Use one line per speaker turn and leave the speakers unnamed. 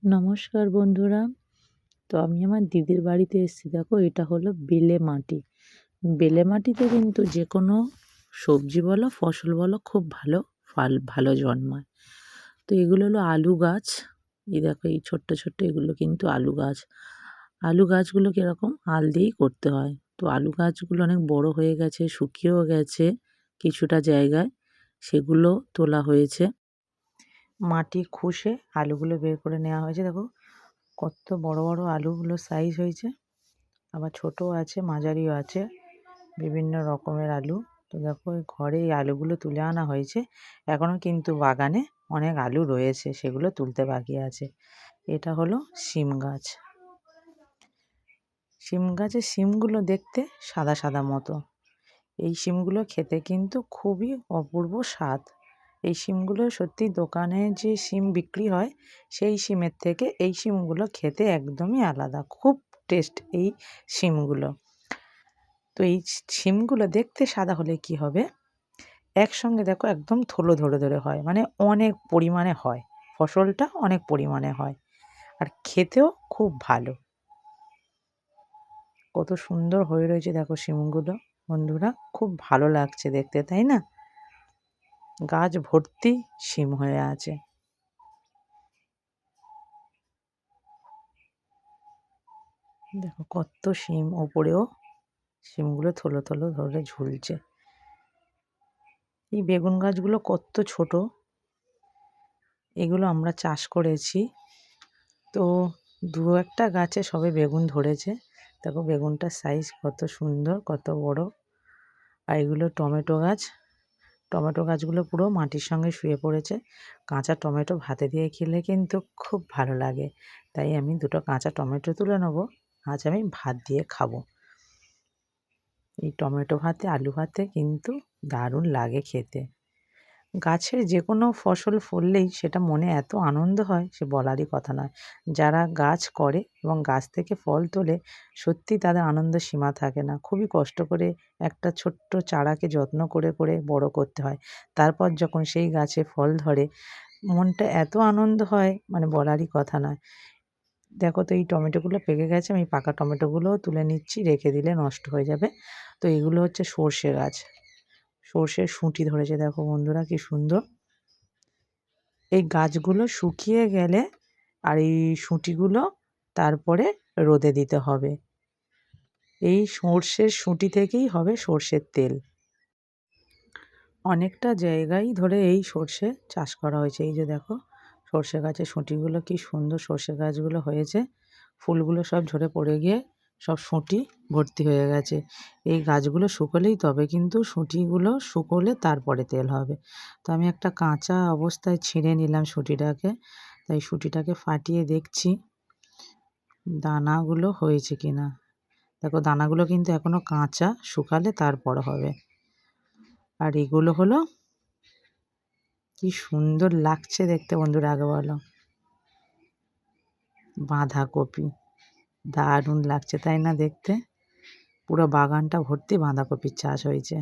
নমস্কার বন্ধুরা। তো আমি আমার দিদির বাড়িতে এসেছি। দেখো, এটা হলো বেলে মাটি। বেলে মাটিতে কিন্তু যে কোনো সবজি বলো, ফসল বলো, খুব ভালো ভালো জন্মায়। তো এগুলো হলো আলু গাছ। এই দেখো, এই ছোট্ট ছোট্ট এগুলো কিন্তু আলু গাছ। আলু গাছগুলো কীরকম আল দিয়েই করতে হয়। তো আলু গাছগুলো অনেক বড় হয়ে গেছে, শুকিয়েও গেছে কিছুটা জায়গায়, সেগুলো তোলা হয়েছে। মাটি খুসে আলুগুলো বের করে নেওয়া হয়েছে। দেখো কত বড় বড় আলুগুলো সাইজ হয়েছে, আবার ছোটও আছে, মাঝারিও আছে, বিভিন্ন রকমের আলু। তো দেখো, ঘরে এই আলুগুলো তুলে আনা হয়েছে। এখনও কিন্তু বাগানে অনেক আলু রয়েছে, সেগুলো তুলতে বাকি আছে। এটা হলো শিম গাছ। শিম গাছের শিমগুলো দেখতে সাদা সাদা মতো। এই শিমগুলো খেতে কিন্তু খুবই অপূর্ব স্বাদ। এই শিমগুলো সত্যি, দোকানে যে শিম বিক্রি হয় সেই শিমের থেকে এই শিমগুলো খেতে একদমই আলাদা, খুব টেস্ট এই শিমগুলো। তো এই শিমগুলো দেখতে সাদা হলে কি হবে, একসঙ্গে দেখো একদম থলো ধরে ধরে হয়, মানে অনেক পরিমাণে হয়, ফসলটা অনেক পরিমাণে হয়, আর খেতেও খুব ভালো। কত সুন্দর হয়ে রয়েছে দেখো শিমগুলো বন্ধুরা, খুব ভালো লাগছে দেখতে, তাই না? গাছ ভর্তি শিম হয়ে আছে। দেখো কত শিম, ওপরেও শিমগুলো থলো থলো ধরে ঝুলছে। এই বেগুন গাছগুলো কত ছোট, এগুলো আমরা চাষ করেছি। তো দু একটা গাছে সবে বেগুন ধরেছে। দেখো বেগুনটার সাইজ কত সুন্দর, কত বড়। আর এগুলো টমেটো গাছ। টমেটো গাছগুলো পুরো মাটির সঙ্গে শুয়ে পড়েছে। কাঁচা টমেটো ভাতে দিয়ে খেলে কিন্তু খুব ভালো লাগে, তাই আমি দুটো কাঁচা টমেটো তুলে নেবো, আজ আমি ভাত দিয়ে খাবো। এই টমেটো ভাতে, আলু ভাতে কিন্তু দারুণ লাগে খেতে। গাছের যে কোনো ফসল ফললেই সেটা মনে এত আনন্দ হয়, সে বলারই কথা নয়। যারা গাছ করে এবং গাছ থেকে ফল তোলে, সত্যি তাদের আনন্দের সীমা থাকে না। খুবই কষ্ট করে একটা ছোট্ট চারাকে যত্ন করে করে বড় করতে হয়। তারপর যখন সেই গাছে ফল ধরে, মনটা এত আনন্দ হয়, মানে বলারই কথা নয়। দেখো তো, এই টমেটোগুলো পেকে গেছে, আমি পাকা টমেটোগুলোও তুলে নিচ্ছি, রেখে দিলে নষ্ট হয়ে যাবে। তো এগুলো হচ্ছে সর্ষে গাছ। সর্ষের শুঁটি ধরেছে দেখো বন্ধুরা, কি সুন্দর। এই গাছগুলো শুকিয়ে গেলে আর এই শুঁটিগুলো তারপরে রোদে দিতে হবে। এই সর্ষের শুঁটি থেকেই হবে সর্ষের তেল। অনেকটা জায়গায় ধরে এই সর্ষে চাষ করা হয়েছে। এই যে দেখো, সর্ষে গাছের শুঁটিগুলো কি সুন্দর, সর্ষে গাছগুলো হয়েছে, ফুলগুলো সব ঝরে পড়ে গিয়ে সব শুঁটি ভর্তি হয়ে গেছে। এই গাছগুলো শুকোলেই তবে কিন্তু শুঁটিগুলো শুকোলে তারপরে তেল হবে। তো আমি একটা কাঁচা অবস্থায় ছিঁড়ে নিলাম শুঁটিটাকে, তাই শুঁটিটাকে ফাটিয়ে দেখছি দানাগুলো হয়েছে কিনা। দেখো দানাগুলো কিন্তু এখনো কাঁচা, শুকালে তারপর হবে। আর এগুলো হলো, কি সুন্দর লাগছে দেখতে বন্ধুরা, আগে বলো। বাঁধাকপি, দারুণ লাগছে তাই না দেখতে? পুরো বাগানটা ভর্তি বাঁধাকপির চাষ হয়েছে।